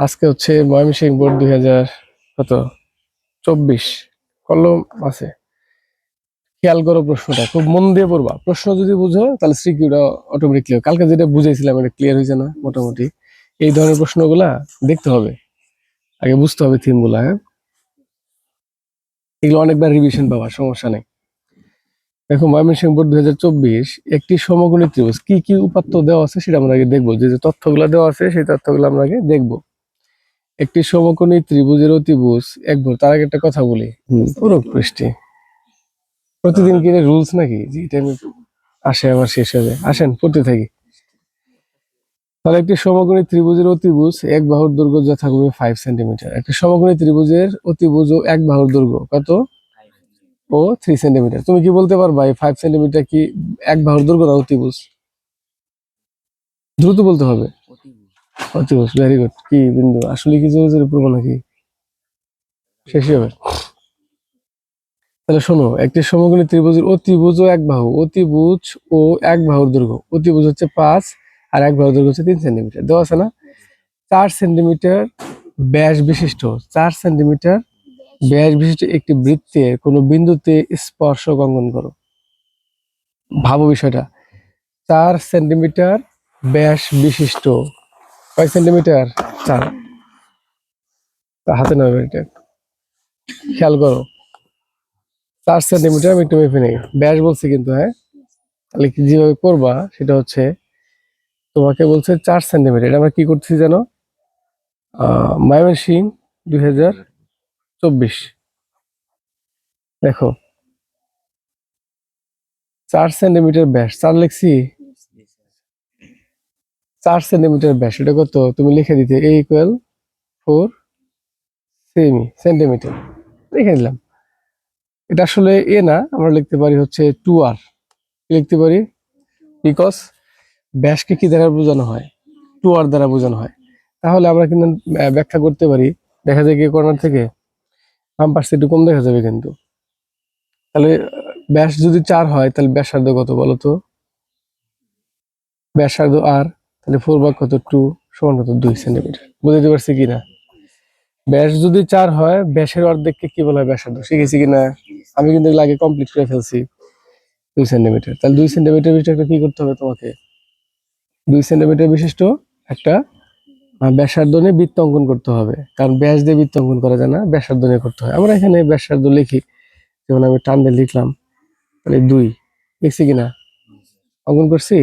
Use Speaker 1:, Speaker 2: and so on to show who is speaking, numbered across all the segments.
Speaker 1: আজকে হচ্ছে ময়মনসিংহ বোর্ড 2024 কলম আছে। খেয়াল করো, প্রশ্নটা খুব মন দিয়ে পড়বা। প্রশ্ন যদি বুঝো তাহলে সিকিউটা অটোমেটিক ক্লিয়ার। কালকে যেটা বুঝাইছিলাম এটা ক্লিয়ার হয়েছে না মোটামুটি? এই ধরনের প্রশ্নগুলা দেখতে হবে, আগে বুঝতে হবে থিম গুলা। হ্যাঁ, এগুলো অনেকবার রিভিশন পাবা, সমস্যা নেই। দেখো, ময়মনসিংহ বোর্ড 2024 একটি সমকোণী ত্রিভুজ কি কি উপাত্ত দেওয়া আছে সেটা আমরা আগে দেখবো। যে যে তথ্যগুলো দেওয়া আছে সেই তথ্যগুলো আমরা আগে দেখবো। একটি সমকোণী ত্রিভুজের অতিভুজ এক ভর। তার আগে একটা কথা বলি, পুরো পৃষ্ঠে প্রতিদিন কি রুলস নাকি যে টাইমে আসে আবার শেষ হয়ে যায়? আসেন পড়তে থাকি। তাহলে একটি সমকোণী ত্রিভুজের অতিভুজ এক বাহুর দৈর্ঘ্য যা থাকবে 5 সেন্টিমিটার। একটি সমকোণী ত্রিভুজের অতিভুজ ও এক বাহুর দৈর্ঘ্য কত? ও 3 সেন্টিমিটার। তুমি কি বলতে পারবা এই 5 সেন্টিমিটার কি এক বাহুর দৈর্ঘ্য না অতিভুজ? দ্রুত বলতে হবে। অতিভুজ, ভেরি গুড। কি বিন্দু আসলে কি জোরে জোরে পড়বো নাকি শেষই হবে? তাহলে শোনো, একটি সমকোণী ত্রিভুজের অতিভুজ ও এক বাহু, অতিভুজ ও এক বাহুর দৈর্ঘ্য, অতিভুজ হচ্ছে 5 আর এক বাহুর দৈর্ঘ্য হচ্ছে 3 সেন্টিমিটার। দেওয়া আছে না? 4 সেন্টিমিটার ব্যাস বিশিষ্ট, 4 সেন্টিমিটার ব্যাস বিশিষ্ট একটি বৃত্তের কোন বিন্দুতে স্পর্শক অঙ্কন করো। ভাবো বিষয়টা। 4 সেন্টিমিটার ব্যাস বিশিষ্ট, কয় সেন্টিমিটার? 4। হাতে নেবে এটা, খেয়াল করো। 4 সেন্টিমিটার আমি একটু মেপে নেই, ব্যাস বলছি কিন্তু। হ্যাঁ, তাহলে কি যেভাবে করবা সেটা হচ্ছে, তোমাকে বলছে 4 সেন্টিমিটার। এটা আমরা কি করতেছি জানো? ময়মনসিংহ 2024। দেখো, 4 সেন্টিমিটার ব্যাস, 4 লিখছি। 4 সেন্টিমিটার ব্যাস, এটা কত? তুমি লিখে দিতে a ইকুয়াল 4 সেন্টিমিটার লিখে দিলাম। এটা আসলে এ না, আমরা লিখতে পারি হচ্ছে 2r। লিখতে পারি বিকজ ব্যাসকে কি দ্বারা বোঝানো হয়? 2r দ্বারা বোঝানো হয়। তাহলে আমরা কিন্তু ব্যাখ্যা করতে পারি। দেখা যায় কি কর্নার থেকে বাম পাশে একটু কম দেখা যাবে কিন্তু। তাহলে ব্যাস যদি 4 হয় তাহলে ব্যাসার্ধ কত বলো তো? ব্যাসার্ধ আর, তাহলে 4 ভাগ কত? 2 সমান কত? 2 সেন্টিমিটার। বুঝতে পারছি কিনা? ব্যাস যদি 4 হয়, ব্যাসের অর্ধেককে কি বলা হয়? ব্যাসার্ধ। শিখেছি কিনা? আমি কিন্তু এগুলো আগে কমপ্লিট করে ফেলছি। 2 সেন্টিমিটার। তাহলে 2 সেন্টিমিটার বিশিষ্ট একটা কি করতে হবে তোমাকে? 2 সেন্টিমিটার বিশিষ্ট একটা ব্যাসার্ধ নিয়ে বৃত্ত অঙ্কন করতে হবে। কারণ ব্যাস দিয়ে বৃত্ত অঙ্কন করা যায় না, ব্যাসার্ধ নিয়ে করতে হয়। আমরা এখানে ব্যাসার্ধ লিখি, যেমন আমি টান দিয়ে লিখলাম। তাহলে 2 লিখছি কিনা? অঙ্কন করছি।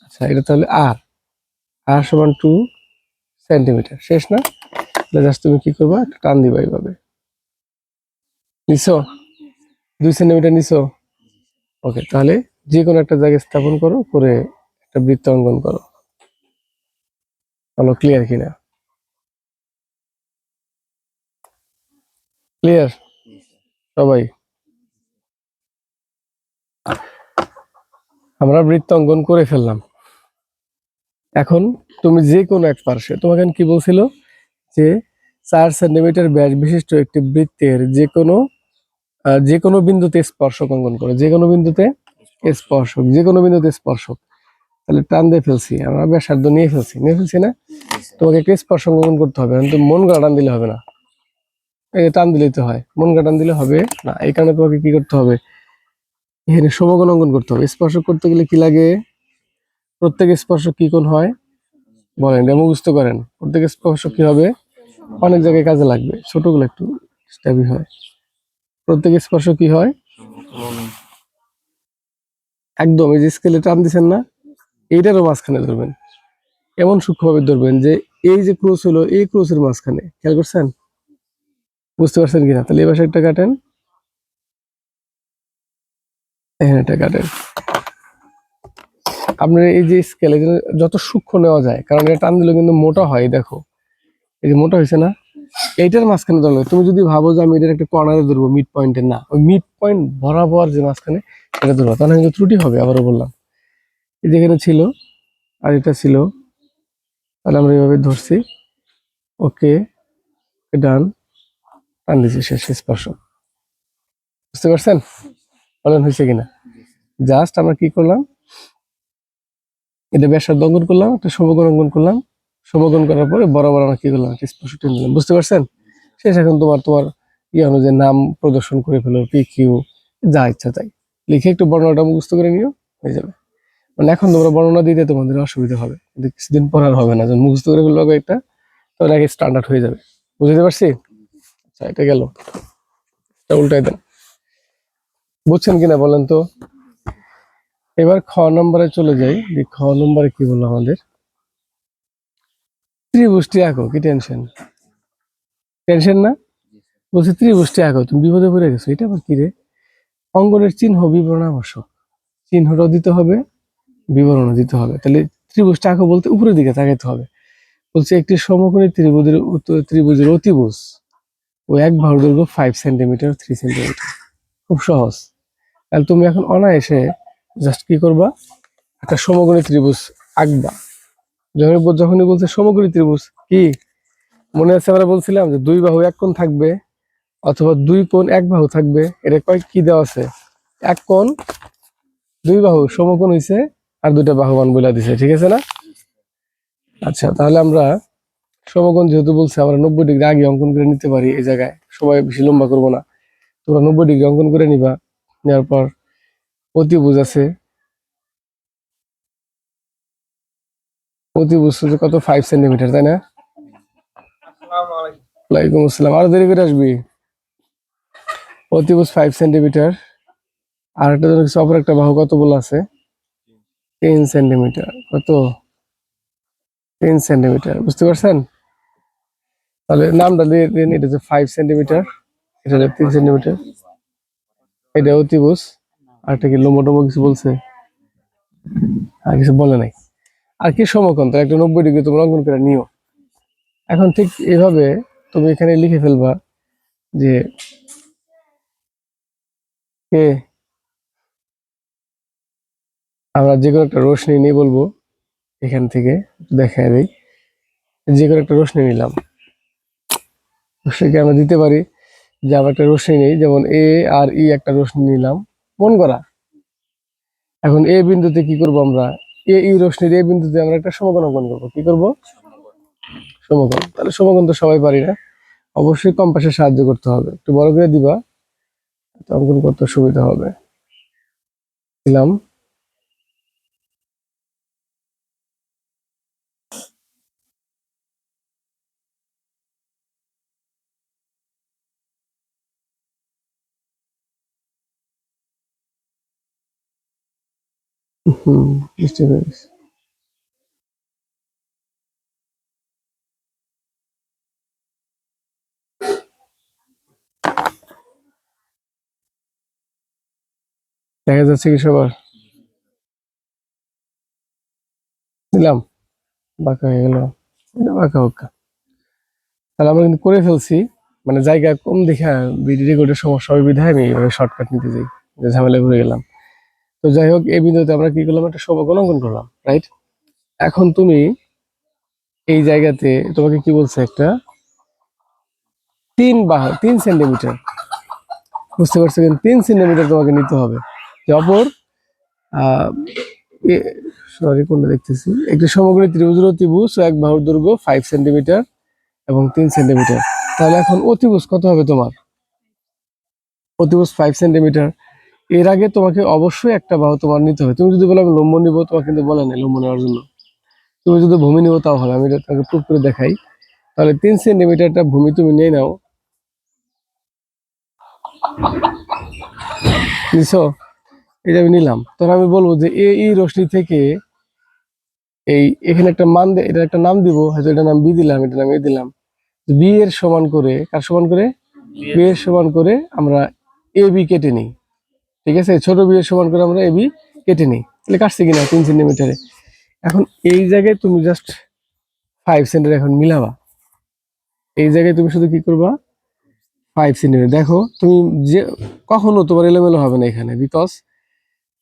Speaker 1: আচ্ছা, এটা তাহলে আর আর সমান 2 সেন্টিমিটার। শেষ না? জাস্ট তুমি কি করবা? একটা টান দিবা এইভাবে। নিছো 2 সেন্টিমিটার নিছো। ওকে, তাহলে যে কোনো একটা জায়গায় স্থাপন করো, করে একটা বৃত্ত অঙ্কন করো। বলো ক্লিয়ার কিনা? ক্লিয়ার সবাই? আমরা বৃত্ত অঙ্কন করে ফেললাম। এখন তুমি যে কোনো এক পার্শ্বে, তোমাকে কি বলছিল যে 4 সেন্টিমিটার ব্যাস বিশিষ্ট একটি বৃত্তের যে কোনো বিন্দুতে স্পর্শক অঙ্কন করো। যে কোনো বিন্দুতে স্পর্শক, যে কোনো বিন্দুতে স্পর্শক। তাহলে টান দিয়ে ফেলছি, আমরা ব্যাসার্ধ নিয়ে ফেলছি না? তোমাকে একটা স্পর্শক অঙ্কন করতে হবে। কিন্তু মন গড়া টান দিলে হবে না, এই টান দিলেই তো হয়, মন গড়া টান দিলে হবে না। এই কারণে তোমাকে কি করতে হবে? এখানে সমকোণ অঙ্কন করতে হবে। স্পর্শক করতে গেলে কি লাগে? প্রত্যেক স্পর্শক কি কোণ হয় বলেন, এটা মুখস্থ করেন। প্রত্যেক স্পর্শক কি হবে? অনেক জায়গায় কাজে লাগবে, ছোটগুলো একটু স্ট্যাবি হয়। প্রত্যেক স্পর্শ কি হয়? একদম এই যে স্কেলে টান দিচ্ছেন না, এইটারও মাঝখানে ধরবেন। এমন সূক্ষ্মভাবে ধরবেন যে এই যে ক্রস হলো, এই ক্রসের মাঝখানে। খেয়াল করছেন? বুঝতে পারছেন কিনা? তাহলে এই পাশে একটা কাটেন, এখানে একটা কাটেন। আপনার এই যে স্কেলে যত সূক্ষ্ম নেওয়া যায়, কারণ এটা টান দিলে কিন্তু মোটা হয়। দেখো, এই যে মোটা হয়েছে না, এইটার মাঝখানে ধরবে। তুমি যদি ভাবো যে আমি এটার একটা কর্নারে ধরবো, মিড পয়েন্টে, না, ওই মিড পয়েন্ট বরাবর যে মাঝখানে এটা ধরবো, তাহলে কিন্তু ত্রুটি হবে। আবারও বললাম, এই যেখানে ছিল আর এটা ছিল, তাহলে আমরা এইভাবে ধরছি। ওকে, ডান, টান দিচ্ছি, শেষ স্পর্শ। বুঝতে পারছেন? বলেন হয়েছে কিনা? জাস্ট আমরা কি করলাম? এটা ব্যাসার্ধ অঙ্কন করলাম, একটা সমকোণ অঙ্কন করলাম, সমকোণ করার পরে বরাবর আমরা কি করলাম, একটা স্পর্শ টেনে দিলাম। বুঝতে পারছেন? শেষ। এখন তোমার ইয়ে অনুযায়ী নাম প্রদর্শন করে ফেলো, পি কিউ, যা ইচ্ছা তাই লিখে একটু বর্ণনাটা মুখস্থ করে নিও, হয়ে যাবে। মানে এখন তোমরা বর্ণনা দিতে তোমাদের অসুবিধা হবে, কিন্তু কিছুদিন পর আর হবে না। যখন মুখস্থ করে ফেলবো একটা, তখন আগে স্ট্যান্ডার্ড হয়ে যাবে। বুঝতে পারছি? আচ্ছা, এটা গেল। এটা উল্টাই দেন। বুঝছেন কিনা বলেন তো? এবার খ নম্বরে চলে যাই। খ নম্বরে কি বললো আমাদের? ত্রিভুজটি আঁকো। কি টেনশন? টেনশন না? বলছে ত্রিভুজটি আঁকো। তুমি বিপদে পড়ে গেছো। এটা আবার কি রে? অঙ্কনের চিহ্ন বিবরণ আবশ্যক। চিহ্নটাও দিতে হবে, বিবরণও দিতে হবে। তাহলে ত্রিভুজটা আঁকো বলতে উপরের দিকে তাকাইতে হবে। বলছে একটি সমকোণী ত্রিভুজের অতিভুজ ও এক বাহুর দৈর্ঘ্য 5 সেন্টিমিটার 3 সেন্টিমিটার। খুব সহজ। তাহলে তুমি এখন অনায়াসে জাস্ট কি করবা, একটা সমকোণী ত্রিভুজ আঁকবা। যখনই বলছে সমকোণী ত্রিভুজ, কি মনে আছে আমরা বলছিলাম যে দুই বাহু এক কোণ থাকবে, অথবা দুই কোণ এক বাহু থাকবে। এটা কয় কি দেওয়া আছে? এক কোণ দুই বাহু সমকোণ হইছে, আর দুইটা বাহুমান বলে দিছে। ঠিক আছে না? আচ্ছা, তাহলে আমরা সমকোণ যেহেতু বলছে, আমরা 90 ডিগ্রি আগে অঙ্কন করে নিতে পারি। এই জায়গায় সবাই বেশি লম্বা করবো না, তোমরা 90 ডিগ্রি অঙ্কন করে নিবা। নেওয়ার পর অতিভুজ আছে, অতিভুজ কত? 5 সেন্টিমিটার, তাই না? ওয়ালাইকুম আসসালাম। আরো দেরি করে আসবি। অতিভুজ 5 সেন্টিমিটার। আর একটা অপর একটা বাহু কত বলা আছে? 3 সেন্টিমিটার। কত? 3 সেন্টিমিটার। বুঝতে পারছেন? তাহলে নামটা দিয়ে দিন। এটা হচ্ছে 5 সেন্টিমিটার, এটা হচ্ছে 3 সেন্টিমিটার। এটা অতিভুজ। আর এটা কি লম্বটম্ব কিছু বলছে? আর কিছু বলে নাই। আর কি সমকোণ, তো একটা 90 ডিগ্রি তোমরা অঙ্কন করে নিও। এখন ঠিক এভাবে তুমি এখানে লিখে ফেলবা যে কে, আমরা যে কোনো একটা রশ্মি নিয়ে বলবো। এখান থেকে দেখা দেই, যে কোনো একটা রশ্মি নিলাম। রশ্মিকে আমরা দিতে পারি যে আমরা একটা রশ্মি নেই, যেমন এ আর ই একটা রশ্মি নিলাম, মন করা। এখন এ বিন্দুতে কি করব আমরা? এ ই রশ্মির এ বিন্দুতে আমরা একটা সমকোণ অঙ্কন করবো। কি করব? সমকোণ। তাহলে সমকোণ তো সবাই পারি না, অবশ্যই কম্পাসের সাহায্য করতে হবে। একটু বড় করে দিবা, অঙ্কন করতে সুবিধা হবে। দিলাম। বুঝতে পেরেছি। দেখা যাচ্ছে কি সবার? দিলাম। বাঁকা হয়ে গেল, এটা বাঁকা হোক। তাহলে আমরা কিন্তু করে ফেলছি। মানে জায়গা কম দেখে ভিডিও রেকর্ডের সমস্যা হবে বিধায় আমি এভাবে শর্টকাট নিতে যাই, যে ঝামেলা ঘুরে গেলাম। তো যাই হোক, এই বিন্দুতে আমরা কি করলাম? একটা সমকোণ অঙ্কন করলাম, রাইট? এখন তুমি এই জায়গাতে তোমাকে কি বলছে? একটা 3 সেন্টিমিটার। বুঝতে পারছো? কিন্তু 3 সেন্টিমিটার তোমাকে নিতে হবে। যে অপর সরি, কোনটা দেখতেছি? একটি সমকোণী ত্রিভুজের অতিভুজ ও এক বাহুর দৈর্ঘ্য 5 সেন্টিমিটার এবং 3 সেন্টিমিটার। তাহলে এখন অতিভুজ কত হবে তোমার? অতিভুজ 5 সেন্টিমিটার। এর আগে তোমাকে অবশ্যই একটা বাহু তোমার নিতে হবে। তুমি যদি বলো আমি লম্ব নিবো, তোমার কিন্তু বলে নাই লম্ব নেওয়ার জন্য। তুমি যদি ভূমি নিবো তাও হবে, আমি এটা তোমাকে প্রুফ করে দেখাই। তাহলে 3 সেন্টিমিটারটা ভূমি তুমি নিয়ে নাও। নিছো? এটা আমি নিলাম। তখন আমি বলবো যে এই রশ্মি থেকে এই এখানে একটা মান, এটা একটা নাম দিব, হয়তো এটা নাম বি দিলাম, এটা নাম এ দিলাম। বি এর সমান করে, কার সমান করে? বি এর সমান করে আমরা এ বি কেটে নিই। ঠিক আছে? ছোট বি এর সমান করে আমরা এ বি কেটে নিই। তাহলে কাটছে কিনা 3 সেন্টিমিটারে। এখন এই জায়গায় তুমি জাস্ট 5 সেন্টিমিটার এখন মিলাবা। এই জায়গায় তুমি শুধু কি করবা? 5 সেন্টিমিটার। দেখো তুমি যে কখনো তোমার এলোমেলো হবে না এখানে, বিকজ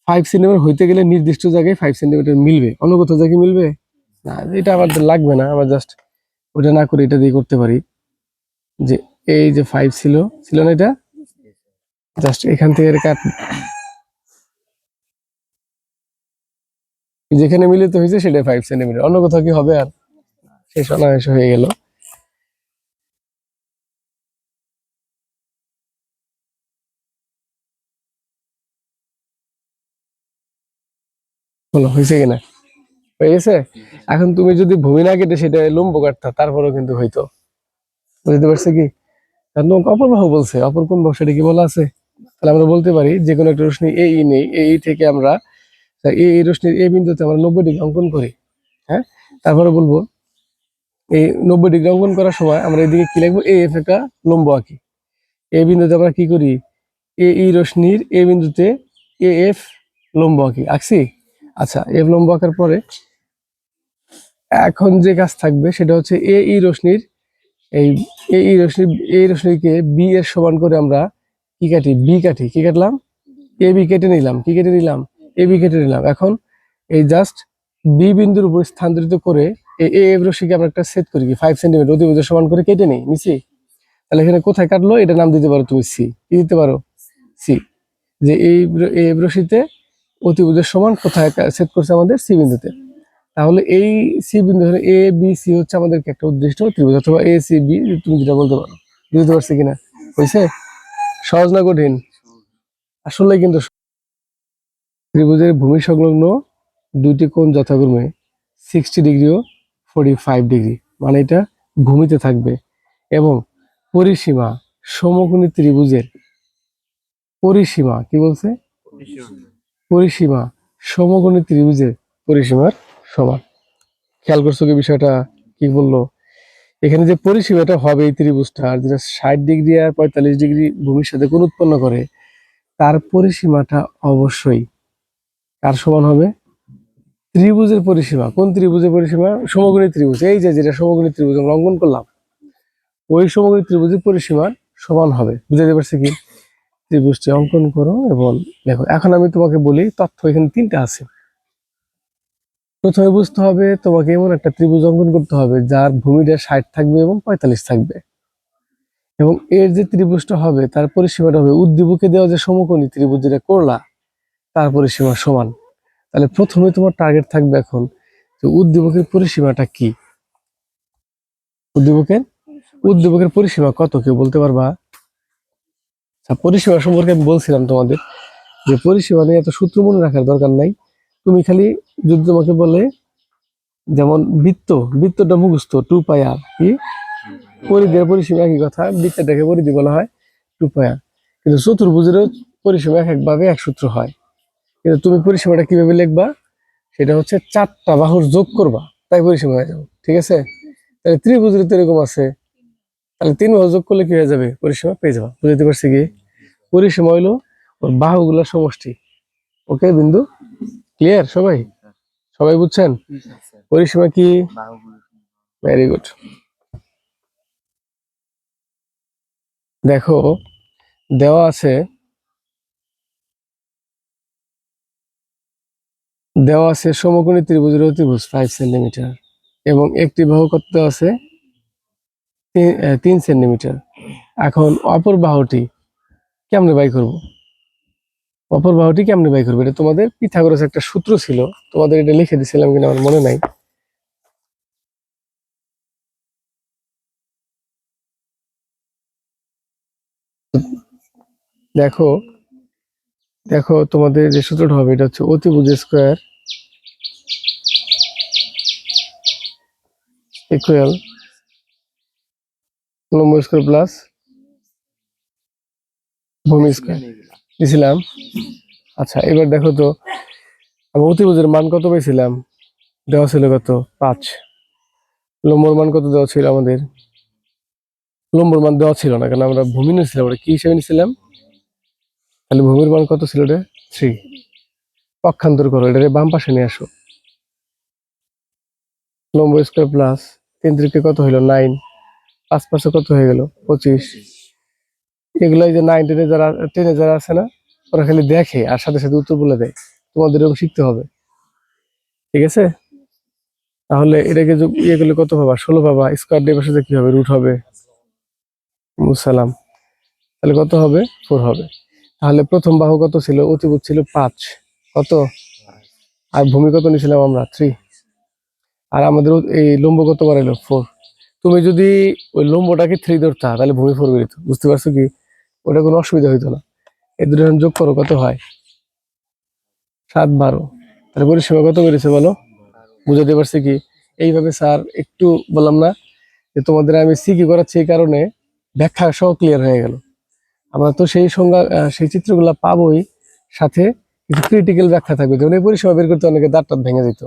Speaker 1: 5 সেন্টিমিটার হইতে গেলে নির্দিষ্ট জায়গায় 5 সেন্টিমিটার মিলবে, অন্য কোথাও জায়গায় মিলবে না। এটা আমাদের লাগবে না, আমরা জাস্ট ওটা না করে এটা দিয়ে করতে পারি। যে এই যে 5 ছিল, ছিল না? এটা জাস্ট এখান থেকে কাট, যেখানে মিলিত হয়েছে সেটা 5 সেন্টিমিটার, অন্য কোথাও কি হবে? আর শেষ অনায়াসে হয়ে গেল। বলো হয়েছে কিনা? হয়ে গেছে। এখন তুমি যদি ভূমি না কেটে সেটা লম্ব কাটতা তারপরেও কিন্তু হইতো। বুঝতে পারছে কি? কারণ অপরবাহু বলছে, অপর কোন বাহু সেটা কি বলা আছে? তাহলে আমরা বলতে পারি যে কোনো একটা রশ্মি এই নেই, এই থেকে আমরা এই রশ্মির এই বিন্দুতে আমরা 90 ডিগ্রি অঙ্কন করি। হ্যাঁ, তারপরে বলবো এই 90 ডিগ্রি অঙ্কন করার সময় আমরা এদিকে কি লিখবো, এ এফ একটা লম্ব আঁকি। এই বিন্দুতে আমরা কি করি, এই রশ্মির এই বিন্দুতে এ এফ লম্ব আঁকি, আঁকছি। আচ্ছা, এফ লম্ব আঁকার পরে এখন যে কাজ থাকবে সেটা হচ্ছে এই রশ্মির এই এই রশ্মিকে বি এর সমান করে আমরা কি কাটি, বি কাটি। কি কাটলাম? এ বি কেটে নিলাম। কি কেটে নিলাম? এ বি কেটে নিলাম। এখন এই জাস্ট বি বিন্দুর উপর স্থানান্তরিত করে এই এ এফ রশ্মিকে আমরা একটা সেট করি কি 5 সেন্টিমিটার অতিভুজের সমান করে কেটে নিই নিচে। তাহলে এখানে কোথায় কাটলো এটা নাম দিতে পারো তুমি সি। কি দিতে পারো? সি। যে এই এফ রশ্মিতে অতিভুজের সমান কোথায় সেট করছে আমাদের সি বিন্দুতে। তাহলে এই সি বিন্দু হলো এ বি সি হচ্ছে আমাদের একটা উদ্দিষ্ট ত্রিভুজ, অথবা এ সি বি তুমি যেটা বলতে পারো। বুঝতে পারছি কিনা? হয়েছে? সহজ না কঠিন? আসলে কিন্তু ত্রিভুজের ভূমি সংলগ্ন দুইটি কোণ যথাক্রমে 60 ডিগ্রি ও 45 ডিগ্রি, মানে এটা ভূমিতে থাকবে। এবং পরিসীমা সমকোণী ত্রিভুজের পরিসীমা কি বলছে? পরিসীমা সমকোণী ত্রিভুজের পরিসীমার সমান। খেয়াল করছো কি বিষয়টা? কি বললো এখানে, যে পরিসীমাটা হবে এই ত্রিভুজটা, আর যেটা 60 ডিগ্রি আর 45 ডিগ্রি ভূমির সাথে কোণ উৎপন্ন করে, তার পরিসীমাটা অবশ্যই কার সমান হবে? ত্রিভুজের পরিসীমা। কোন ত্রিভুজের পরিসীমা? সমকোণী ত্রিভুজ। এই যে যেটা সমকোণী ত্রিভুজ আমরা অঙ্কন করলাম, ওই সমকোণী ত্রিভুজের পরিসীমার সমান হবে। বুঝতে পারছি কি? ত্রিভুজটি অঙ্কন করো এবং দেখো। এখন আমি তোমাকে বলি তথ্য এখানে 3টা আছে। প্রথমে বুঝতে হবে তোমাকে এমন একটা ত্রিভুজ অঙ্কন করতে হবে যার ভূমিটা 60 থাকবে এবং 45 থাকবে, এবং এর যে ত্রিভুজটা হবে তার পরিসীমাটা হবে উদ্দীপকে দেওয়া যে সমকোণী ত্রিভুজ যেটা করলা তার পরিসীমা সমান। তাহলে প্রথমে তোমার টার্গেট থাকবে এখন যে উদ্দীপকের পরিসীমাটা কি। উদ্দীপকের উদ্দীপকের পরিসীমা কত, কেউ বলতে পারবা? আচ্ছা, পরিসীমা সম্পর্কে আমি বলছিলাম তোমাদের যে পরিসীমা নিয়ে এত সূত্র মনে রাখার দরকার নাই। তুমি খালি যদি তোমাকে বলে যেমন বৃত্তটা মুখস্থ 2πr, কি পরিধির পরিসীমা একই কথা, বৃত্তটাকে পরিধি বলা হয় 2πr। কিন্তু চতুর্ভুজেরও পরিসীমা একভাবে এক সূত্র হয়। কিন্তু তুমি পরিসীমাটা কিভাবে লিখবা, সেটা হচ্ছে 4টা বাহুর যোগ করবা, তাই পরিসীমা হয়ে যাবে। ঠিক আছে? তাহলে ত্রিভুজের তো এরকম আছে, তাহলে 3 বাহু যোগ করলে কি হয়ে যাবে? পরিসীমা পেয়ে যাবা। বুঝতে পারছি কি? পরিসীমা হইলো ওর বাহুগুলোর সমষ্টি। ওকে বিন্দু, ক্লিয়ার? সবাই সবাই বুঝছেন পরিসীমা কি? Very good. দেখো দেওয়া আছে সমকোণী ত্রিভুজের অতিভুজ 5 সেন্টিমিটার এবং একটি বাহু কত দেওয়া আছে? 3 সেন্টিমিটার। এখন অপর বাহুটি কেমনে বাই করব? এটা তোমাদের পিথাগোরাস একটা সূত্র ছিল, তোমাদের এটা লিখে দিছিলাম কিনা আমার মনে নাই। দেখো দেখো তোমাদের যে সূত্রটা হবে এটা হচ্ছে অতিভুজ স্কয়ার ইকুয়াল লম্ব স্কয়ার প্লাস ভূমি স্কয়ার দিছিলাম। আচ্ছা, এবার দেখো তো আমি অতিভুজের মান কত পেয়েছিলাম? দেওয়া ছিল কত? 5। লম্বর মান কত দেওয়া ছিল আমাদের? লম্বর মান দেওয়া ছিল না, কারণ আমরা ভূমি নিয়েছিলাম। ওটা কি হিসেবে নিয়েছিলাম? তাহলে ভূমির মান কত ছিল? এটা 3। পক্ষান্তর করো, এটা বাম পাশে নিয়ে আসো। লম্ব স্কয়ার প্লাস 3 3 কত হইলো? 9। 5 5 কত হয়ে গেল? 25। এগুলাই যে 9 10 যারা আছে না, ওরা খালি দেখে আর সাথে সাথে উত্তর বলে দেয়। তোমাদের এরকম শিখতে হবে। ঠিক আছে? তাহলে এটাকে ইয়ে করলে কত পাবা? 16 পাবা। স্কয়ার দিয়ে সাথে কি হবে? রুট হবে। মুসালাম। তাহলে কত হবে? 4 হবে। তাহলে প্রথম বাহু কত ছিল? অতিভুজ ছিল 5। কত? আর ভূমি কত নিয়েছিলাম আমরা? 3। আর আমাদের এই লম্ব কত বাড়াইলো 4। তুমি যদি ওই লম্বটাকে 3 ধরতা তাহলে ভূমি 4 বেরিত, বুঝতে পারছো কি? ওটা কোনো অসুবিধা হইতো না। এই দুটো এখন যোগ করো, কত হয়? 7 12। তাহলে পরিসীমা কত বেরিয়েছে বলো? বুঝাতে পারছি কি? এইভাবে স্যার একটু বললাম না যে তোমাদের আমি সিকি করাচ্ছি, এই কারণে ব্যাখ্যা সহ ক্লিয়ার হয়ে গেল। আমরা তো সেই সংজ্ঞা সেই চিত্রগুলো পাবোই, সাথে কিছু ক্রিটিক্যাল ব্যাখ্যা থাকবে। যেমন এই পরিসীমা বের করতে অনেকে দাঁত টাত ভেঙে যেত,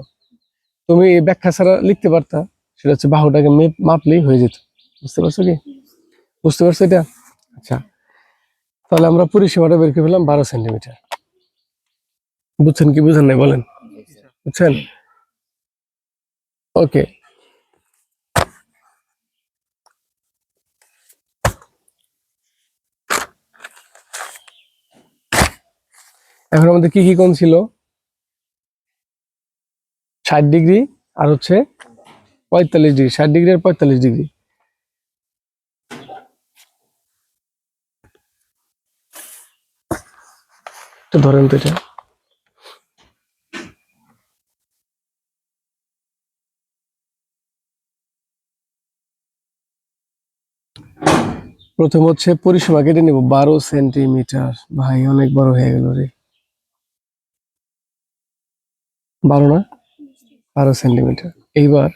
Speaker 1: তুমি এই ব্যাখ্যা ছাড়া লিখতে পারতা, সেটা হচ্ছে বাহুটাকে মাপলেই হয়ে যেত। বুঝতে পারছো কি? বুঝতে পারছো এটা? আচ্ছা, তাহলে আমরা পরিসীমাটা বের করে ফেললাম 12 সেন্টিমিটার। বুঝছেন কি বুঝেন নাই বলেন? বুঝছেন? ওকে, এখন আমাদের কি কি কোণ ছিল? 60 ডিগ্রি আর হচ্ছে 45 ডিগ্রি। 60 ডিগ্রি আর 45 ডিগ্রি। তো ধরেন তো এটা প্রথম হচ্ছে পরিসীমা কেটে নিব 12 সেন্টিমিটার। ভাই অনেক বড় হয়ে গেল রে। 12 না, 12 সেন্টিমিটার। এইবার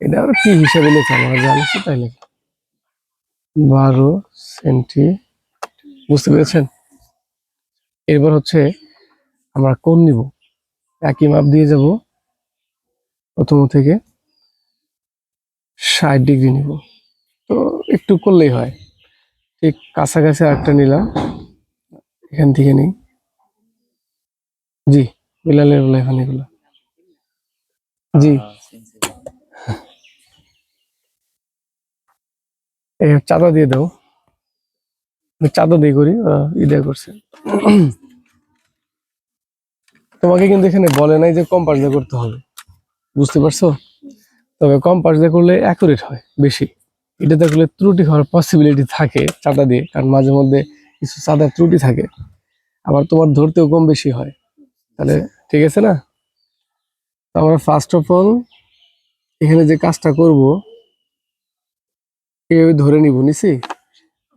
Speaker 1: এটা আর কি হিসাবে লেখা আমরা জানিস, তাই লেখা 12 সেন্টি। বুঝতে পেরেছেন? এরপর হচ্ছে আমরা কোণ নিব, একই মাপ দিয়ে যাব, প্রথম থেকে 60 ডিগ্রি নিব। তো একটু করলেই হয়। ঠিক কাছাকাছি আরেকটা নিলাম, এখান থেকে নেই। জি, বিলালের বলে এখানে এগুলো। জি, এই চাঁদা দিয়ে দাও। চাঁদা দিয়ে করি, ইদা করছে। তোমাকে কিন্তু এখানে বলে নাই যে কম্পাস দিয়ে করতে হবে, বুঝতে পারছো? তবে কম্পাস দিয়ে করলে অ্যাকুরেট হয় বেশি। এটা দেখলে ত্রুটি হওয়ার পসিবিলিটি থাকে চাঁদা দিয়ে, কারণ মাঝে মধ্যে কিছু চাঁদার ত্রুটি থাকে, আবার তোমার ধরতেও কম বেশি হয়। তাহলে ঠিক আছে না? তো আমরা ফার্স্ট অফ অল এখানে যে কাজটা করব, এইভাবে ধরে নিব, নিছি।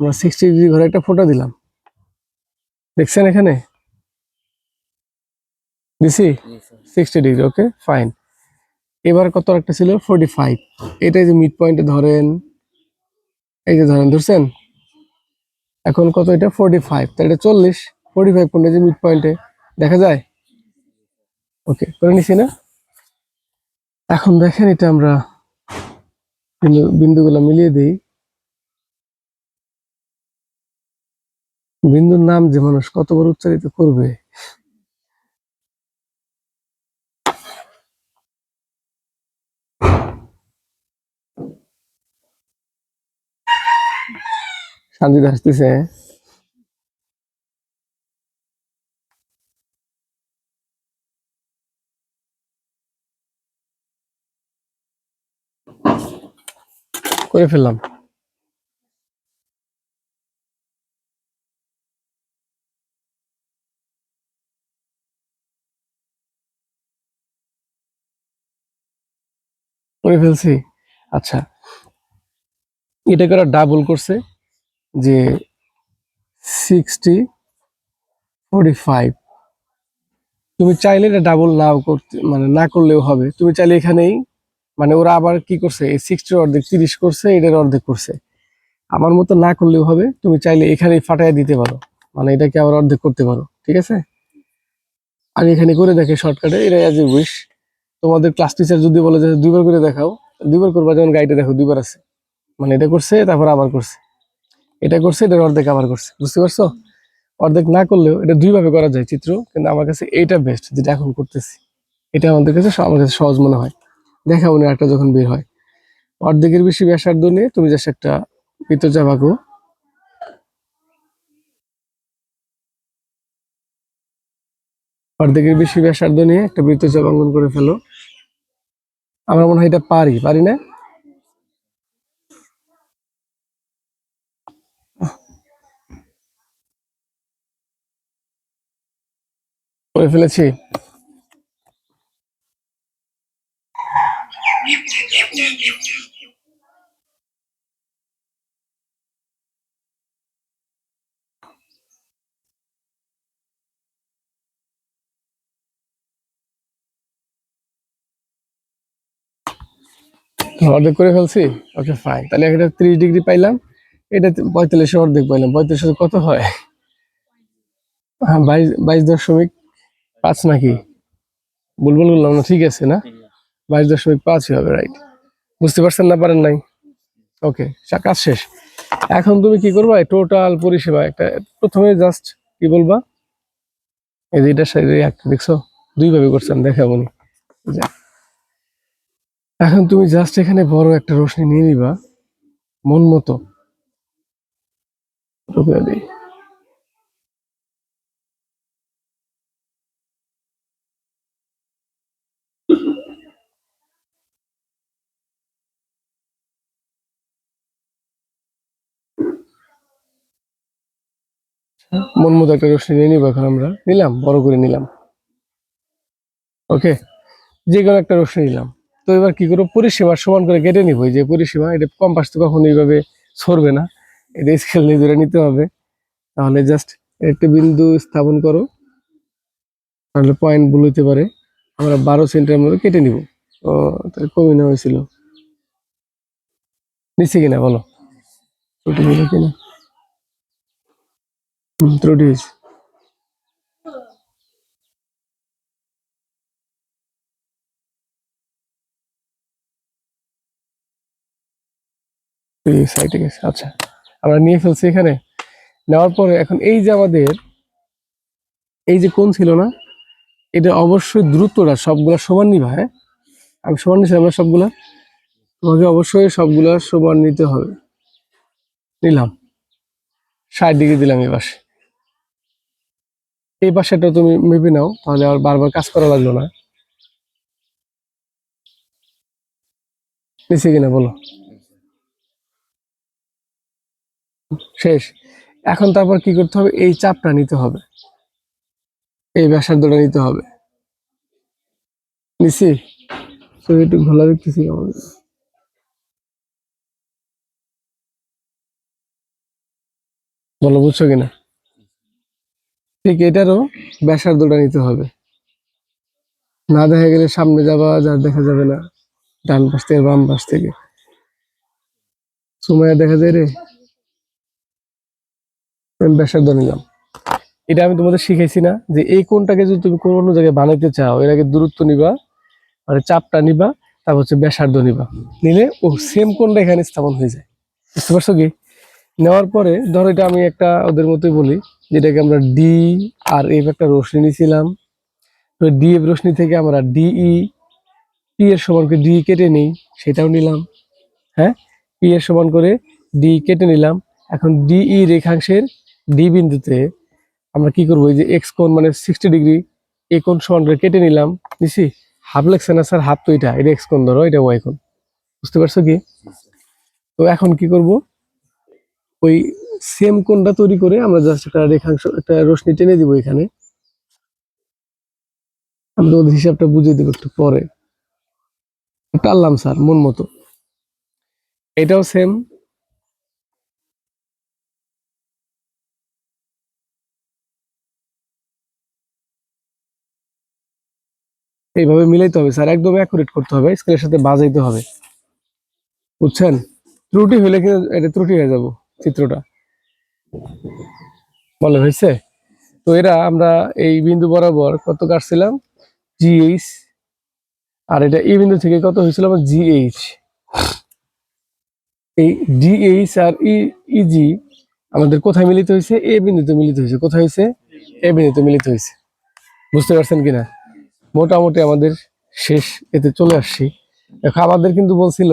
Speaker 1: আমরা 60 ডিগ্রি ঘরে একটা ফোঁটা দিলাম, দেখছেন এখানে দিছি 60 ডিগ্রি। Okay fine. এবার কত একটা ছিল 45। এটা যে মিড পয়েন্টে ধরেন, এই যে ধরেন ধরছেন, এখন কত এটা 45, তাই এটা 40। 45 পয়েন্টে যে মিড পয়েন্টে দেখা যায়। ওকে করে নিছি না? এখন দেখেন এটা আমরা বিন্দুগুলো মিলিয়ে দিই। বিন্দুর নাম যে মানুষ কতবার উচ্চারিত করবে। শান্তি আসতেছে। করে ফেললাম। করে ফেলছি। আচ্ছা, এটা করে ডাবল করছে যে 60 45। তুমি চাইলে এটা ডাবল নাও করতে, মানে না করলেও হবে। তুমি চাইলে এখানেই, মানে ওরা আবার কি করছে, এই 60 অর্ধেক 30 করছে, এটার অর্ধেক করছে। আমার মতো না করলেও হবে, তুমি চাইলে এখানেই ফাটাই দিতে পারো, মানে এটাকে আবার অর্ধেক করতে পারো। ঠিক আছে, আমি এখানে করে দেখি শর্টকাটে, এটা অ্যাজ ইউ উইশ। তোমাদের ক্লাস টিচার যদি বলে যে 2বার করে দেখাও, 2বার করবা। যেমন গাইডে দেখো 2বার আছে, মানে এটা করছে তারপর আবার করছে, এটা করছে, এটার অর্ধেক আবার করছে। বুঝতে পারছো? অর্ধেক না করলেও এটা 2 ভাবে করা যায় চিত্র, কিন্তু আমার কাছে এইটা বেস্ট যেটা এখন করতেছি। এটা আমাদের কাছে আমার কাছে সহজ মনে হয়। দেখাবো না একটা যখন বের হয়। অর্ধেকের বেশি ব্যাসার্ধ নিয়ে তুমি জাস্ট একটা বৃত্তচাপ আঁকো। অর্ধেকের বেশি ব্যাসার্ধ নিয়ে একটা বৃত্তচাপ অঙ্কন করে ফেলো। আমার মনে হয় এটা পারি, পারি না? করে ফেলেছি। অর্ধেক করে ফেলছি। ওকে ফাইন, তাহলে এটা 30 ডিগ্রি পাইলাম, এটা 45 অর্ধেক পাইলাম। 45 কত হয়? হ্যাঁ, 22.5 নাকি? ভুলভাল বললাম না? ঠিক আছে না? 22.5 হবে, রাইট। বুঝতে পারছেন না? পারেন নাই? ওকে, কাজ শেষ। এখন তুমি কি করবা? টোটাল পরিষেবা একটা প্রথমে জাস্ট কি বলবা, এই যে এটার সাথে একটা দেখছো, দুই ভাবে করছেন, দেখাবো নি। এখন তুমি জাস্ট এখানে বড় একটা রশ্মি নিয়ে নিবা মন মতো, ঢুকিয়ে দিই। মন মতো একটা রশ্মি নিয়ে নিবো। এখন আমরা নিলাম, বড় করে নিলাম। ওকে, যে কোনো একটা রশ্মি নিলাম। তো এবার কি করবো? পরিসীমা সমান করে কেটে নিবো। এই যে পরিসীমা, এটা কম্পাস তো কখনো এইভাবে সরবে না, এটা স্কেল দিয়ে ধরে নিতে হবে। তাহলে জাস্ট একটা বিন্দু স্থাপন করো, তাহলে পয়েন্ট ভুল হইতে পারে। আমরা 12 সেন্টিমিটার মতো কেটে নিব। ও, তাহলে কমই না হয়েছিল, নিচ্ছে কিনা বলো? ত্রুটি হলো কিনা? ত্রুটি হয়েছে। সাইডে গেছে, আচ্ছা। আমরা নিয়ে ফেলছি এখানে। নেওয়ার পরে এখন এই যে আমাদের এই যে কোণ ছিল না, এটা অবশ্যই দ্রুতটা সবগুলা সমান নিবা। হ্যাঁ, আমি সমান নিচ্ছি আমরা সবগুলা, তোমাকে অবশ্যই সবগুলা সমান নিতে হবে। নিলাম, 60 ডিগ্রি দিলাম এই পাশে। এই পাশেটা তুমি মেপে নাও, তাহলে আর বারবার কাজ করা লাগলো না। নিচে কিনা বলো? শেষ। এখন তারপর কি করতে হবে? এই চাপটা নিতে হবে, এই ব্যাসার্ধটা নিতে হবে। নিচে তো একটু ঘোলা দেখতেছি আমাদের, বলো বুঝছো কিনা? ঠিক এটারও ব্যাসার্ধটা নিতে হবে। না দেখা গেলে সামনে যাবা, যার দেখা যাবে না, ডান পাশ থেকে বাম পাশ থেকে সময় দেখা যায় রে। আমি ব্যাসার্ধ নিলাম। এটা আমি তোমাদের শিখাইছি না, যে এই কোণটাকে যদি তুমি কোনো জায়গায় বানাইতে চাও, এর আগে দূরত্ব নিবা, মানে চাপটা নিবা, তারপর হচ্ছে ব্যাসার্ধ নিবা। নিলে ও সেম কোণটা এখানে স্থাপন হয়ে যায়। বুঝতে পারছো কি? নেওয়ার পরে ধরো, এটা আমি একটা ওদের মতোই বলি, যেটাকে আমরা ডি আর এফ একটা রশ্মি নিয়েছিলাম। ডি এফ রশ্মি থেকে আমরা ডিই, পি এর সমান করে ডি কেটে নিই, সেটাও নিলাম। হ্যাঁ, পি এর সমান করে ডি কেটে নিলাম। এখন ডিই রেখাংশের ডি বিন্দুতে আমরা কি করবো? এই যে এক্স কোণ মানে 60 ডিগ্রি, এই কোণ সমান করে কেটে নিলাম। নিছি, হাফ লাগছে না স্যার? হাফ তো এটা এক্স কোণ ধরো, এটা ওয়াই কোণ। বুঝতে পারছো কি? তো এখন কি করব? ওই সেম কোণটা তৈরি করে আমরা জাস্ট একটা রেখাংশ, একটা রশ্মি টেনে দিব এখানে। আমি তোমাদের হিসাবটা বুঝিয়ে দেবো একটু পরে। টানলাম স্যার মন মতো। এটাও সেম, এইভাবে মিলাইতে হবে স্যার, একদম অ্যাকুরেট করতে হবে, স্কেলের সাথে বাজাইতে হবে। বুঝছেন? ত্রুটি হলে কিন্তু এটা ত্রুটি হয়ে যাব চিত্রটা। বলে হয়েছে? তো এরা আমরা এই বিন্দু বরাবর কত কাটছিলাম? জিএইচ। আর এটা এই বিন্দু থেকে কত হয়েছিল আমার? জিএইচ। এই ডিএইচ আর ইজি আমাদের কোথায় মিলিত হয়েছে? এ বিন্দুতে মিলিত হয়েছে। কোথায় হয়েছে? এ বিন্দুতে মিলিত হয়েছে। বুঝতে পারছেন কিনা? মোটামুটি আমাদের শেষ এতে চলে আসছি। দেখো, আমাদের কিন্তু বলছিল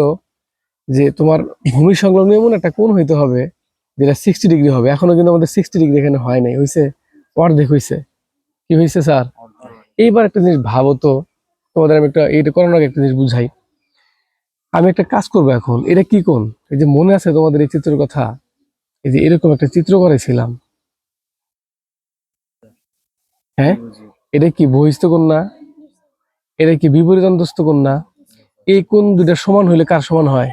Speaker 1: যে তোমার ভূমি সংলগ্ন এমন একটা কোণ হইতে হবে যেটা 60 ডিগ্রি হবে। এখনো কিন্তু আমাদের 60 ডিগ্রি এখানে হয় নাই, হয়েছে অর্ধেক হয়েছে। কি হয়েছে স্যার? এইবার একটা জিনিস ভাবো তো, তোমাদের আমি একটা এইটা করানোর আগে একটা জিনিস বুঝাই। আমি একটা কাজ করবো এখন, এটা কি কোণ? এই যে মনে আছে তোমাদের এই চিত্রের কথা, এই যে এরকম একটা চিত্র করেছিলাম। হ্যাঁ, এটা কি বহিস্থ কোণ না? এটা কি বিপরীত অন্তস্থ কোণ না? এই কোণ দুইটা সমান হইলে কার সমান হয়?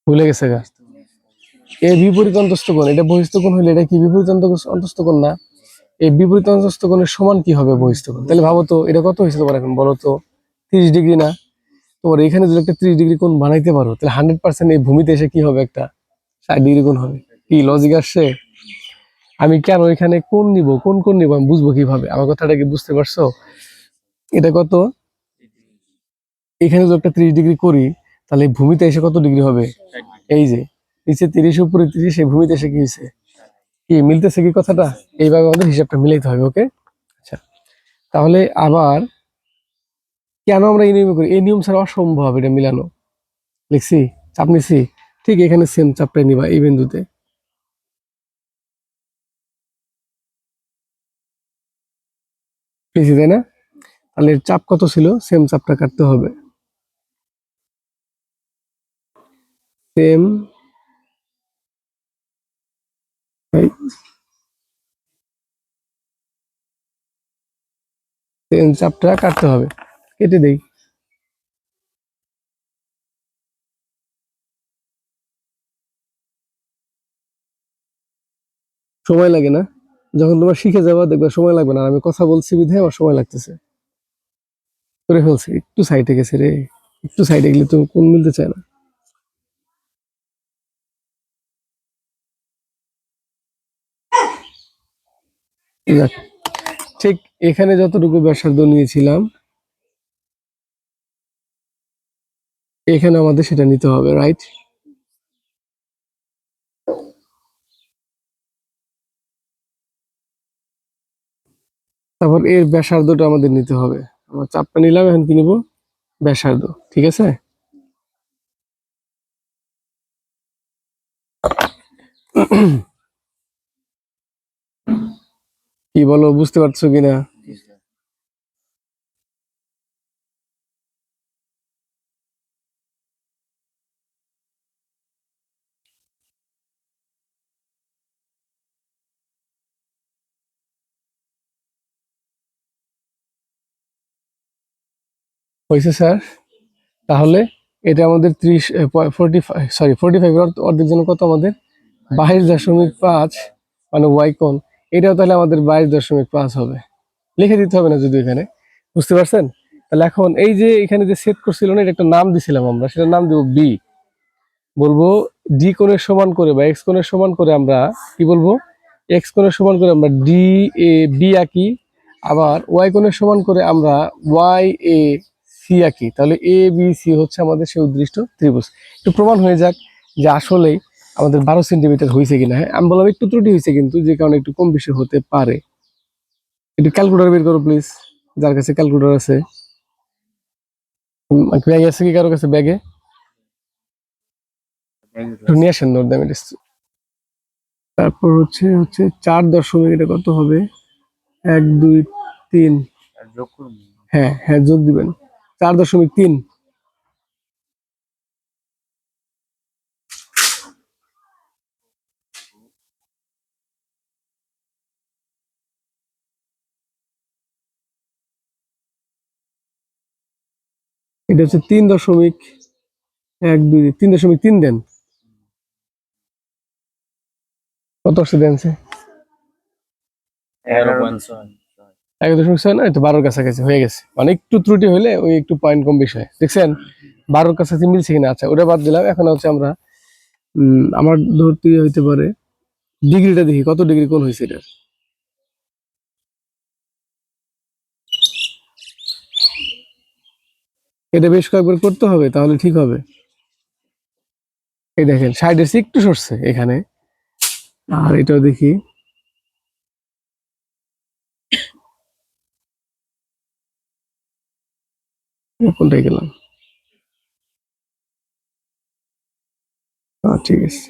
Speaker 1: ভুলে গেছে গা? এই বিপরীত অন্তস্থ কোণ, এটা বহিস্থ কোণ হইলে এটা কি বিপরীত অন্তস্থ কোণ না? এই বিপরীত অন্তস্থ কোণের সমান কি হবে বহিস্থ কোণ? তাহলে ভাবো তো, এটা কত হয়েছে তোমার এখন বলো তো? 30 ডিগ্রি না? তোমার এখানে যদি একটা 30 ডিগ্রি কোণ বানাইতে পারো তাহলে 100% এই ভূমিতে এসে কি হবে, একটা 60 ডিগ্রি কোণ হবে। কি লজিক আসছে? আমি কেন এখানে কোণ নিব, কোণ নিব আমি বুঝবো কিভাবে? আমার কথাটা কি বুঝতে পারছো? এটা কত, এখানে যদি একটা 30 ডিগ্রি করি তাহলে এই ভূমিতে এসে কত ডিগ্রি হবে? এই যে নিচে 30 উপরে 30, এই ভূমিতে এসে কি হয়েছে? কি মিলতেছে কি কথাটা? এইভাবে আমাদের হিসাবটা মিলাইতে হবে। ওকে, আচ্ছা তাহলে আবার কেন আমরা এই নিয়ম করি? এই নিয়ম ছাড়া অসম্ভব এটা মিলানো। লিখছি, চাপ নিছি, ঠিক এখানে সেম চাপটাই নিবা এই বিন্দুতে। নিছি, তাই না? তাহলে এর চাপ কত ছিল? সেম চাপটা কাটতে হবে। সেম সেম চাপটা কাটতে হবে। কেটে দেই। সময় লাগে না? যখন তোমার শিখে যাবা দেখবে সময় লাগবে না। আর আমি কথা বলছি বিধায় আমার সময় লাগতেছে। করে ফেলছি, একটু সাইডে গেছে রে, একটু সাইডে গেলে তো কোন মিলতে চায় না। যাক, ঠিক এখানে যতটুকু ব্যাসার্ধ নিয়েছিলাম এখানে আমাদের সেটা নিতে হবে, রাইট? তারপর এর ব্যাসার্ধটা আমাদের নিতে হবে। আমার চাপটা নিলাম, এখন কি নিব? ব্যাসার্ধ। ঠিক আছে, কি বলো, বুঝতে পারছো কিনা? হয়েছে স্যার? তাহলে এটা আমাদের 45 অর্ধেক জন্য কত আমাদের? 22.5, মানে ওয়াই কোণ। এটাও তাহলে আমাদের 22.5 হবে। লিখে দিতে হবে না যদি এখানে, বুঝতে পারছেন? তাহলে এখন এই যে এখানে যে সেট করছিল না, এটা একটা নাম দিছিলাম আমরা, সেটার নাম দেবো বি। বলবো ডি কোণের সমান করে বা এক্স কোণের সমান করে আমরা কি বলবো? এক্স কোণের সমান করে আমরা ডি এ বি আঁকি। আবার ওয়াই কোণের সমান করে আমরা ওয়াই এ সি আঁকি। তাহলে এ বি সি হচ্ছে আমাদের সেই উদ্দৃষ্ট ত্রিভুজ। একটু প্রমাণ হয়ে যাক যে আসলেই আমাদের 12 সেন্টিমিটার হয়েছে কিনা। হ্যাঁ, আমি বললাম একটু ত্রুটি হয়েছে, কিন্তু যে কারণে একটু কম বেশি হতে পারে। একটু ক্যালকুলেটর বের করো প্লিজ, যার কাছে ক্যালকুলেটর আছে। ব্যাগে আছে কি কারো কাছে? ব্যাগে নিয়ে আসেন, নোট দাম। তারপর হচ্ছে হচ্ছে 4 দশমিক, এটা কত হবে? 1 2 3। হ্যাঁ হ্যাঁ, যোগ দিবেন। 4.3। এটা হচ্ছে 3.1 2, 3.3 দেন। কত আসছে দেন? 1.6 না, এটা 12-র কাছাকাছি হয়ে গেছে। মানে একটু ত্রুটি হলে ওই একটু পয়েন্ট কম বেশি হয়, দেখছেন? 12-র কাছাকাছি মিলছে কিনা। আচ্ছা, ওটা বাদ দিলাম। এখন হচ্ছে আমরা আমার ধরতে হইতে পারে ডিগ্রিটা দেখি, কত ডিগ্রি কোণ হয়েছে এটা। এটা বেশ কয়েকবার করতে হবে, তাহলে ঠিক হবে। এই দেখেন, সাইডে একটু সরছে এখানে। আর এটাও দেখি, কোনটায় গেলাম? ঠিক আছে।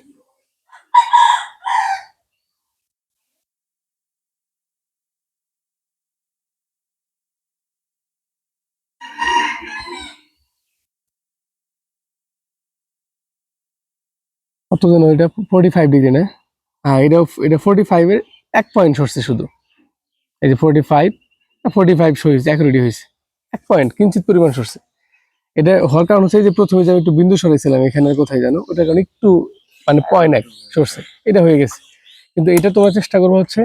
Speaker 1: কত যেন এটা? 45 ডিগ্রি না? হ্যাঁ, এটা 45-এর 1 পয়েন্ট সরছে শুধু। এই যে 45 সরিয়েছে, একরেডি হয়েছে। 1 পয়েন্ট কিঞ্চিত পরিমাণ সরছে। এটা হওয়ার কারণ হচ্ছে যে প্রথমে যে আমি একটু বিন্দু সরাইছিলাম এখানে, কোথায় জানো, ওটার কারণে একটু মানে 0.1 সরছে, এটা হয়ে গেছে। কিন্তু এটা তোমার চেষ্টা করবো হচ্ছে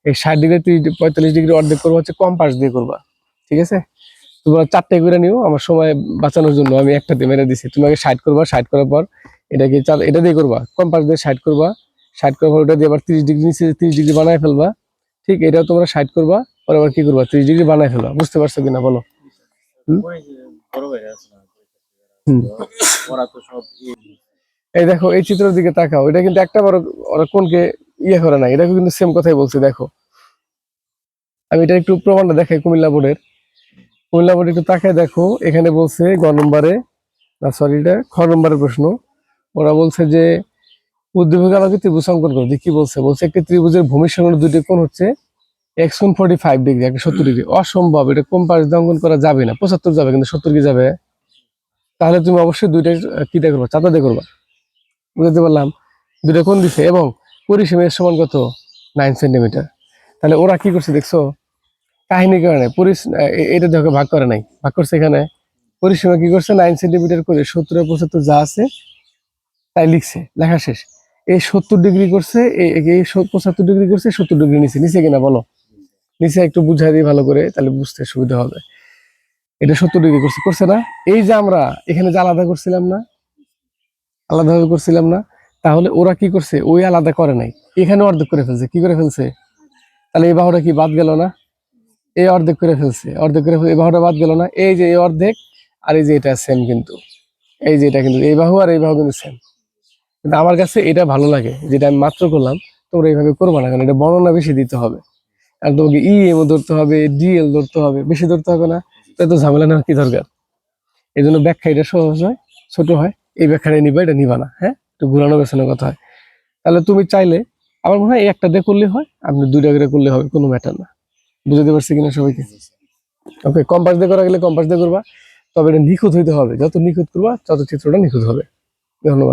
Speaker 1: এই 60 ডিগ্রি 45 ডিগ্রি অর্ধেক করবো হচ্ছে কম্পাস দিয়ে করবা। ঠিক আছে, তোমরা 4টে করে নিও, আমার সময় বাঁচানোর জন্য আমি একটাতে মেরে দিছি। তুমি আগে 60 করবা, 60 করার পর এটাকে এটা দিয়ে করবা, কম্পাস দিয়ে 60 করবা, 60 করার পর ওটা দিয়ে আবার 30 ডিগ্রি নিচে 30 ডিগ্রি বানায় ফেলবা। ঠিক এটাও তোমরা 60 করবা, পরে আবার কি করবা 30 ডিগ্রি বানায় ফেলবা। বুঝতে পারছো কিনা বলো? হুম? হুম। এই দেখো এই চিত্রের দিকে তাকাও, এটা কিন্তু একটা বড় ওরা কোনকে ইয়ে করে না, এটা কিন্তু সেম কথাই বলছে। দেখো আমি এটা একটু প্রমাণটা দেখাই কুমিল্লা বোর্ডের। কুমিল্লা বোর্ড একটু তাকায় দেখো, এখানে বলছে গ নম্বরে, না সরি এটা খ নম্বরের প্রশ্ন। ওরা বলছে যে উদ্দীপক আলোকে ত্রিভুজ অঙ্কন করো। কি বলছে? বলছে একটি ত্রিভুজের ভূমির সঙ্গে দুটি কোণ হচ্ছে x কোণ 45 ডিগ্রি, একটা 70 ডিগ্রি। অসম্ভব, এটা কম্পাস দিয়ে অঙ্কন করা যাবে না। 75 যাবে কিন্তু 70 কি যাবে? তাহলে তুমি অবশ্যই দুইটা কিটা করবা, চাঁদা দিয়ে করবা। বুঝতে পারলাম? দুইটা কোণ দিছে এবং পরিসীমের সমান কত? 9 সেন্টিমিটার। তাহলে ওরা কি করছে দেখছো? কাহিনী করে নাই, এটা দেখো ভাগ করে নাই, ভাগ করছে এখানে পরিসীমা কি করছে 9 সেন্টিমিটার করে 70 আর 75 যা আছে তাই লিখছে, লেখা শেষ। এই 70 ডিগ্রি করছে, এই 75 ডিগ্রি করছে, 70 ডিগ্রি নিচে, নিচে কিনা বলো? নিচে একটু বুঝাই দিই ভালো করে, তাহলে বুঝতে সুবিধা হবে। এটা 70 ডিগ্রি করছে, করছে না? এই যে আমরা এখানে যে আলাদা করছিলাম না, আলাদাভাবে করছিলাম না, তাহলে ওরা কি করছে? ওই আলাদা করে নাই, এখানে অর্ধেক করে ফেলছে। কি করে ফেলছে? তাহলে এই বাহুটা কি বাদ গেল না? এই অর্ধেক করে ফেলছে, অর্ধেক করে এই বাহুটা বাদ গেল না? এই যে এই অর্ধেক আর এই যে এটা সেম কিন্তু, এই যে এটা কিন্তু এই বাহু আর এই বাহু কিন্তু সেম। কিন্তু আমার কাছে এটা ভালো লাগে, যেটা আমি মাত্র করলাম। তোমরা এইভাবে করবা না, কারণ এটা বর্ণনা বেশি দিতে হবে। আর তোমাকে এম ধরতে হবে, ডিএল ধরতে হবে, বেশি ধরতে হবে না। তো ঝামেলা নেওয়ার কি দরকার? এই জন্য ব্যাখ্যা এটা সহজ হয়, ছোট হয়। এই ব্যাখ্যাটা নিবা, এটা নিবা না। হ্যাঁ, একটু ঘুরানো পেছানোর কথা হয়। তাহলে তুমি চাইলে আমার মনে হয় এই একটা দিয়ে করলে হয়, আপনি 2টা করে করলে হবে, কোনো ম্যাটার না। বুঝতে পারছি কিনা সবাইকে? ওকে, কম্পাস দিয়ে করা গেলে কম্পাস দিয়ে করবা, তবে এটা নিখুঁত হইতে হবে। যত নিখুঁত করবা তত চিত্রটা নিখুঁত হবে। ধন্যবাদ।